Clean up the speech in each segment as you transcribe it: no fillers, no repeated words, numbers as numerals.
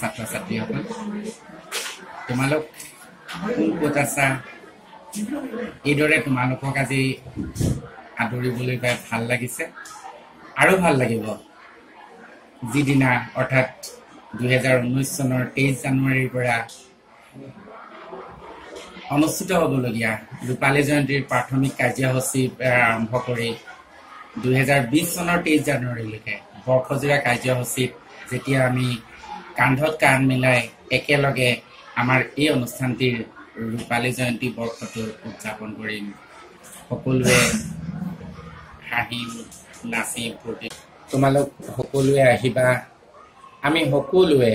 ছাত্ৰ ছাত্ৰীসকল তোমালোক ক'ত আছা এইদৰে তোমালোকক আজি আদৰিবলৈ পাই ভাল লাগিছে আৰু ভাল লাগিব যিদিনা অৰ্থাৎ 2019 চনৰ 23 জানুৱাৰীৰ পৰা অনুষ্ঠিত হ'বলগীয়া ৰূপালী জয়ন্তীৰ প্ৰাথমিক কাৰ্যসূচী আৰম্ভ কৰি 2020 চনৰ 23 জানুৱাৰীলৈকে বৰ্ষজোৰা কাৰ্যসূচীত যেতিয়া আমি কান্ধত কান্ধ মিলাই একেলগে আমাৰ এই অনুষ্ঠানটিৰ ৰূপালী জয়ন্তী বৰ্ষটো উদযাপন কৰিম সকলোৱে হাঁহিম নাচিম ফূৰ্তি তোমালোক সকলোৱে আহিবা আমি সকলোৱে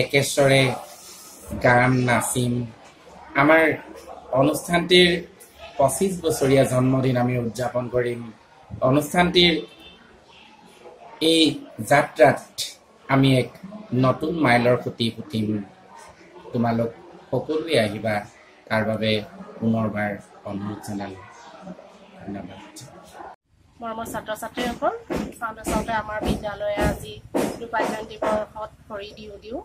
একেস্বৰে গান নাচিম আমাৰ অনুষ্ঠানটিৰ 25 বছৰীয়া জন্মদিন আমি উদযাপন কৰিম অনুষ্ঠানটিৰ এই যাত্ৰাত আমি এক নতুন মাইলৰ খুঁটি পুতিম তোমালোক সকলোৱে আহিবা তাৰ বাবে পুনৰবাৰ অনুৰোধ জনালোঁ ধন্যবাদ মৰমৰ ছাত্ৰ ছাত্ৰীসকল চাওঁতে আমাৰ বিদ্যালয়ে আজি ৰূপালী জয়ন্তী বৰ্ষত ভৰি দিওঁ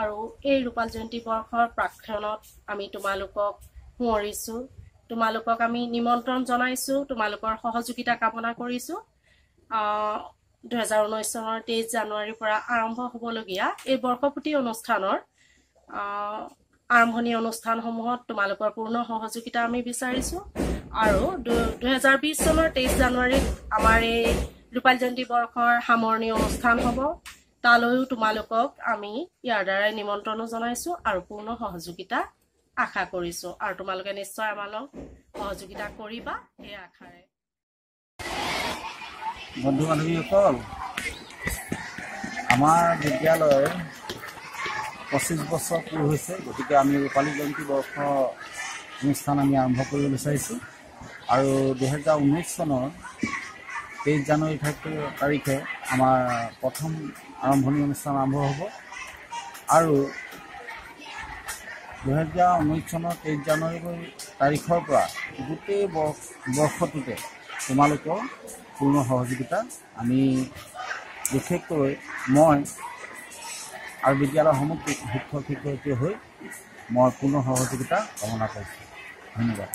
আৰু এই ৰূপালী জয়ন্তী বৰ্ষৰ প্ৰাক্ষণত আমি তোমালোকক সুঁৱৰিছোঁ তোমালোকক আমি নিমন্ত্ৰণ জনাইছোঁ তোমালোকৰ সহযোগিতা কামনা কৰিছোঁ 2019 চনৰ 23 জানুৱাৰীৰ পৰা আৰম্ভ হ'বলগীয়া এই বৰ্ষপূৰ্তি অনুষ্ঠানৰ আৰম্ভণি অনুষ্ঠানসমূহত তোমালোকৰ পূৰ্ণ সহযোগিতা আমি বিচাৰিছোঁ আৰু 2020 চনৰ 23 জানুৱাৰীত আমাৰ এই ৰূপালী জয়ন্তী বৰ্ষৰ সামৰণি অনুষ্ঠান হ'ব তালৈও তোমালোকক আমি ইয়াৰ দ্বাৰাই নিমন্ত্ৰণো জনাইছোঁ আৰু পূৰ্ণ সহযোগিতা আশা কৰিছোঁ আৰু তোমালোকে নিশ্চয় আমাক সহযোগিতা কৰিবা এই আশাৰে বন্ধু বান্ধৱীসকল আমাৰ বিদ্যালয়ৰ 25 বছৰ পূৰ হৈছে গতিকে আমি ৰূপালী জয়ন্তী বৰ্ষ অনুষ্ঠান আমি আৰম্ভ কৰিব বিচাৰিছোঁ আৰু 2019 চনৰ 23 জানুৱাৰী তাৰিখে আমাৰ প্ৰথম আৰম্ভণি অনুষ্ঠান আৰম্ভ হ'ব আৰু 2019 চনৰ 23 জানুৱাৰী তাৰিখৰ পৰা গোটেই বৰ্ষটোতে তোমালোকৰ পূৰ্ণ সহযোগিতা আমি বিশেষকৈ মই আৰু বিদ্যালয়ৰ সমগ্ৰ শিক্ষক শিক্ষয়িত্ৰী হৈ মই পূৰ্ণ সহযোগিতা কামনা কৰিছোঁ ধন্যবাদ